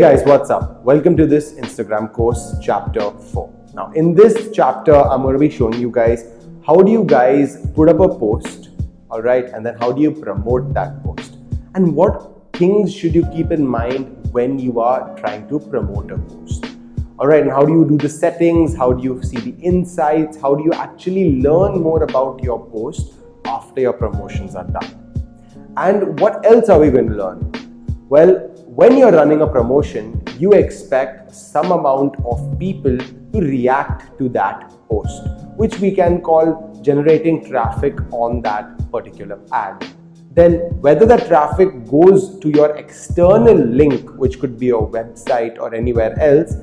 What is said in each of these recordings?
guys, what's up? Welcome to this Instagram course chapter 4. Now in this chapter, I'm going to be showing you guys how do you guys put up a post, alright, and then how do you promote that post, and what things should you keep in mind when you are trying to promote a post. Alright, and how do you do the settings, how do you see the insights, how do you actually learn more about your post after your promotions are done. And what else are we going to learn? Well, when you're running a promotion, you expect some amount of people to react to that post, which we can call generating traffic on that particular ad. Then whether the traffic goes to your external link, which could be your website or anywhere else,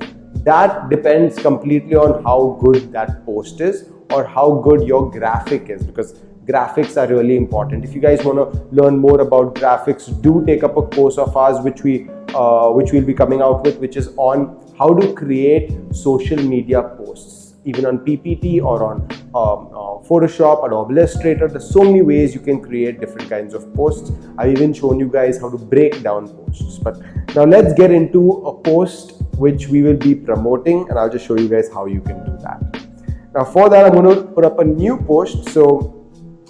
that depends completely on how good that post is or how good your graphic is, because graphics are really important. If you guys want to learn more about graphics, do take up a course of ours which we'll be coming out with, which is on how to create social media posts, even on PPT or on Photoshop or Adobe Illustrator. There's so many ways you can create different kinds of posts. I've even shown you guys how to break down posts. But now let's get into a post which we will be promoting, and I'll just show you guys how you can do that. Now for that, I'm going to put up a new post. So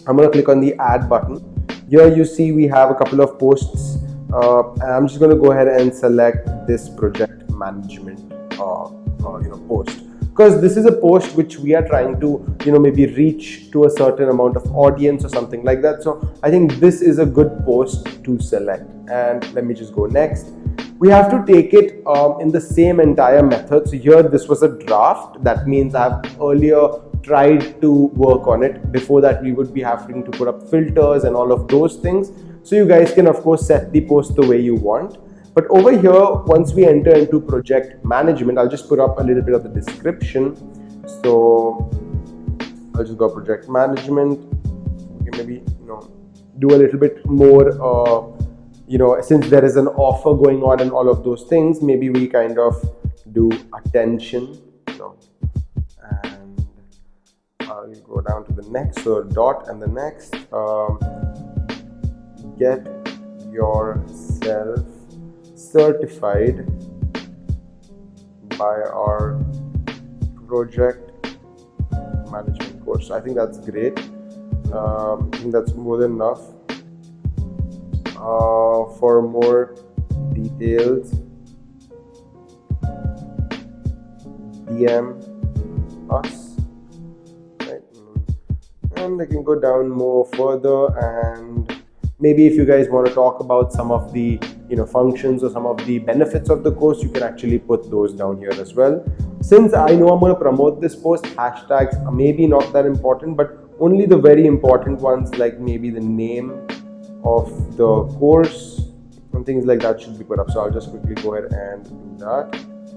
I'm going to click on the add button. Here you see we have a couple of posts. And I'm just going to go ahead and select this project management post, because this is a post which we are trying to maybe reach to a certain amount of audience or something like that. So I think this is a good post to select, and let me just go next. We have to take it in the same entire method. So here this was a draft. That means I've earlier tried to work on it. Before that, we would be having to put up filters and all of those things. So you guys can of course set the post the way you want. But over here, once we enter into project management, I'll just put up a little bit of the description. So I'll just go project management. Okay, maybe do a little bit more. Since there is an offer going on and all of those things, maybe we kind of do attention. And I'll go down to the next, so dot and the next. Get yourself certified by our project management course. So I think that's great. I think that's more than enough. For more details, DM us, right? And I can go down more further, and maybe if you guys want to talk about some of the functions or some of the benefits of the course, you can actually put those down here as well. Since I know I'm going to promote this post, hashtags are maybe not that important, but only the very important ones, like maybe the name of the course and things like that, should be put up. So I'll just quickly go ahead and do that.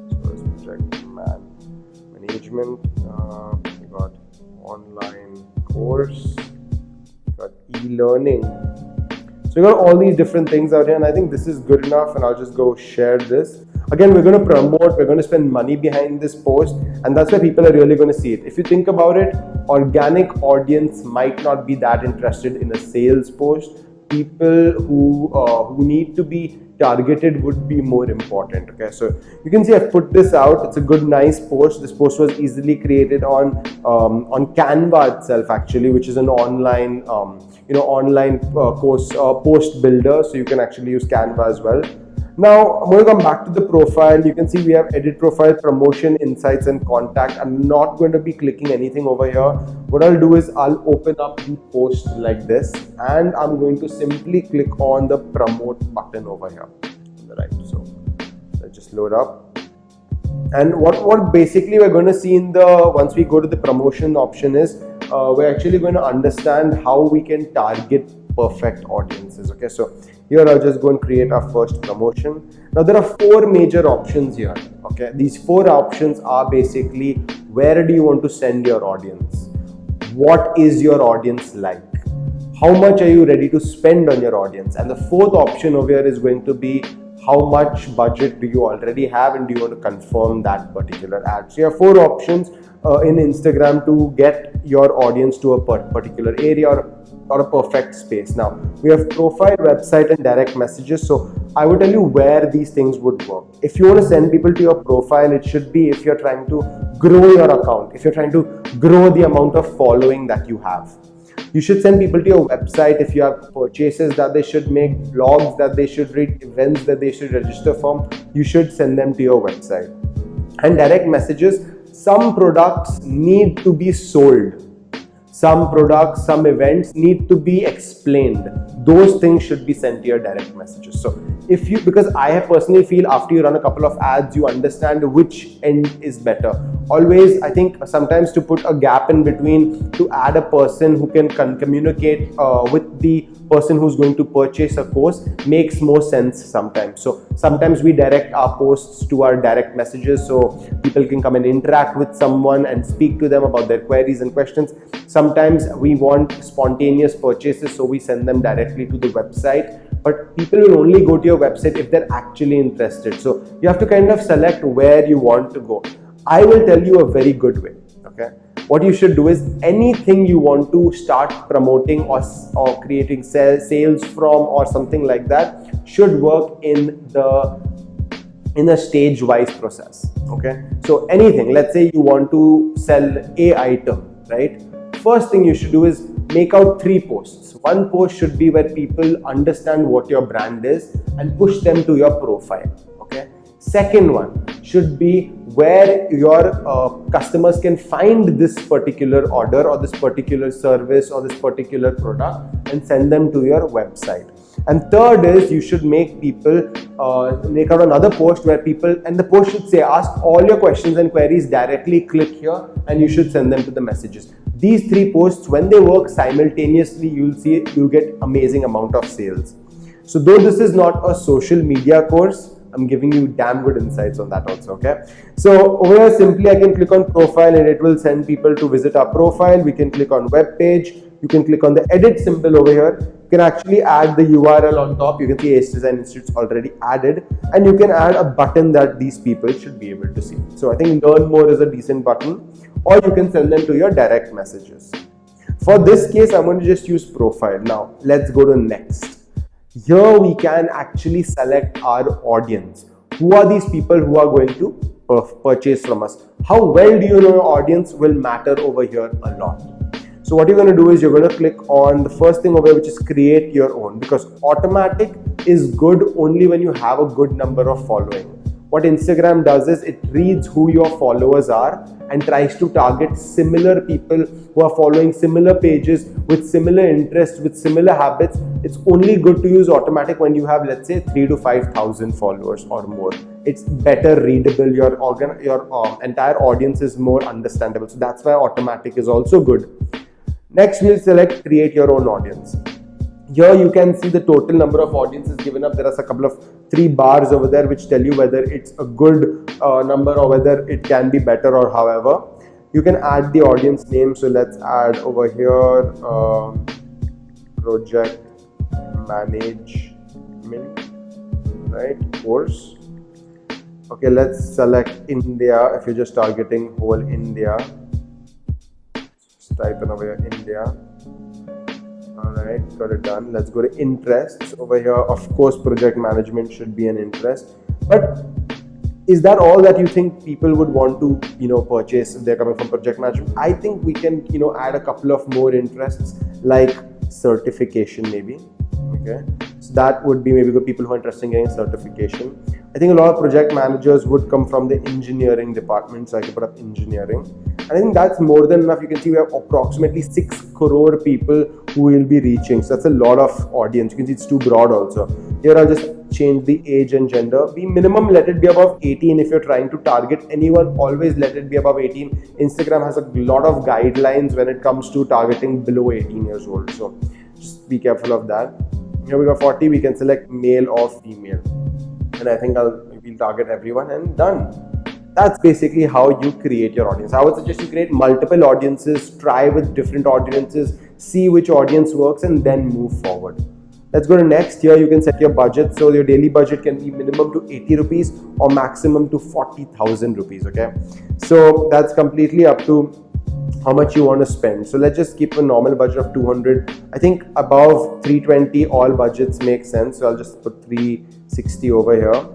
So let's project management. We got online course, got e-learning. So we got all these different things out here, and I think this is good enough, and I'll just go share this. Again, we're going to promote, we're going to spend money behind this post, and that's where people are really going to see it. If you think about it, organic audience might not be that interested in a sales post. People who need to be targeted would be more important. Okay, so you can see I've put this out. It's a good, nice post. This post was easily created on Canva itself, actually, which is an online course post builder. So you can actually use Canva as well. Now I'm going to come back to the profile. You can see we have edit profile, promotion, insights, and contact. I'm not going to be clicking anything over here. What I'll do is I'll open up the post like this, and I'm going to simply click on the promote button over here on the right. So let's just load up. And what basically we're going to see once we go to the promotion option is we're actually going to understand how we can target perfect audiences. Okay, so here I'll just go and create our first promotion. Now there are 4 major options here. Okay, these 4 options are basically, where do you want to send your audience? What is your audience like? How much are you ready to spend on your audience? And the 4th option over here is going to be, how much budget do you already have, and do you want to confirm that particular ad? So you have 4 options. in Instagram to get your audience to a particular area or a perfect space. Now we have profile, website, and direct messages. So I would tell you where these things would work. If you want to send people to your profile, it should be if you're trying to grow your account, if you're trying to grow the amount of following that you have. You should send people to your website if you have purchases that they should make, blogs that they should read, events that they should register from. You should send them to your website. And direct messages, some products need to be sold. Some products, some events need to be explained. Those things should be sent to your direct messages. So if you, because I have personally feel after you run a couple of ads, you understand which end is better. Always, I think sometimes to put a gap in between, to add a person who can communicate with the person who's going to purchase a course makes more sense sometimes. So sometimes we direct our posts to our direct messages so people can come and interact with someone and speak to them about their queries and questions. Sometimes we want spontaneous purchases, so we send them directly to the website. But people will only go to your website if they're actually interested. So you have to kind of select where you want to go. I will tell you a very good way. Okay, what you should do is anything you want to start promoting or creating sales from or something like that should work in a stage wise process. Okay, so anything, let's say you want to sell a item, right? First thing you should do is make out 3 posts. One post should be where people understand what your brand is and push them to your profile. Okay. Second one should be where your customers can find this particular order or this particular service or this particular product and send them to your website. And third is you should make people make out another post where people, and the post should say ask all your questions and queries directly, click here, and you should send them to the messages. These 3 posts, when they work simultaneously, you'll get amazing amount of sales. So though this is not a social media course, I'm giving you damn good insights on that also. Okay, so over here simply I can click on profile and it will send people to visit our profile. We can click on web page. You can click on the edit symbol over here. You can actually add the URL on top. You can see Ace Design Institute's already added, and you can add a button that these people should be able to see. So I think learn more is a decent button, or you can send them to your direct messages. For this case, I'm going to just use profile. Now let's go to next. Here we can actually select our audience. Who are these people who are going to purchase from us? How well do you know your audience will matter over here a lot. So what you're going to do is you're going to click on the first thing over here, which is create your own, because automatic is good only when you have a good number of following. What Instagram does is it reads who your followers are and tries to target similar people who are following similar pages with similar interests, with similar habits. It's only good to use automatic when you have, let's say, 3,000 to 5,000 followers or more. It's better readable. Your entire audience is more understandable. So that's why automatic is also good. Next, we'll select create your own audience. Here you can see the total number of audiences given up. There are a couple of 3 bars over there which tell you whether it's a good number or whether it can be better or however. You can add the audience name. So let's add over here project management, right, course. Okay, let's select India. If you're just targeting whole India, just type in over here India. Alright, got it done. Let's go to interests over here. Of course, project management should be an interest. But is that all that you think people would want to, purchase if they're coming from project management? I think we can, add a couple of more interests like certification maybe. Okay, so that would be maybe good people who are interested in getting certification. I think a lot of project managers would come from the engineering department, so I can put up engineering. And I think that's more than enough. You can see we have approximately 6 crore people who will be reaching. So that's a lot of audience. You can see it's too broad also. Here I'll just change the age and gender. We minimum let it be above 18 if you're trying to target anyone. Always let it be above 18. Instagram has a lot of guidelines when it comes to targeting below 18 years old. So just be careful of that. Here we got 40. We can select male or female. And I think we'll target everyone and done. That's basically how you create your audience. I would suggest you create multiple audiences, try with different audiences, see which audience works and then move forward. Let's go to next. Here you can set your budget. So your daily budget can be minimum to 80 rupees or maximum to 40,000 rupees. Okay, so that's completely up to how much you want to spend. So let's just keep a normal budget of 200. I think above 320 all budgets make sense, so I'll just put 360 over here,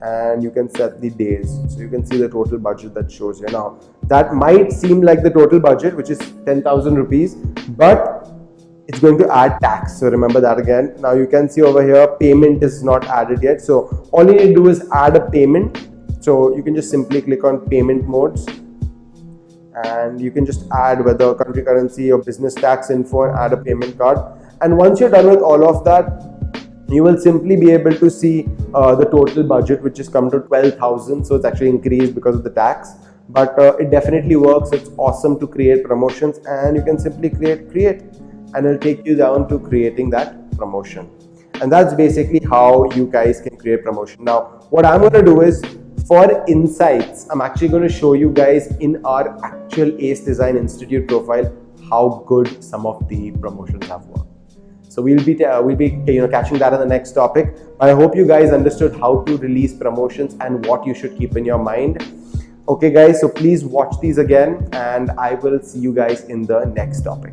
and you can set the days, so you can see the total budget that shows here. Now that might seem like the total budget, which is 10,000 rupees, but it's going to add tax, so remember that again. Now you can see over here payment is not added yet, so all you need to do is add a payment. So you can just simply click on payment modes, and you can just add whether country currency or business tax info and add a payment card. And once you're done with all of that, you will simply be able to see the total budget, which has come to 12,000. So it's actually increased because of the tax, but it definitely works. It's awesome to create promotions, and you can simply create, and it'll take you down to creating that promotion. And that's basically how you guys can create promotion. Now what I'm going to do is, for insights, I'm actually going to show you guys in our actual Ace Design Institute profile how good some of the promotions have worked. So we'll be catching that in the next topic. But I hope you guys understood how to release promotions and what you should keep in your mind. Okay guys, so please watch these again, and I will see you guys in the next topic.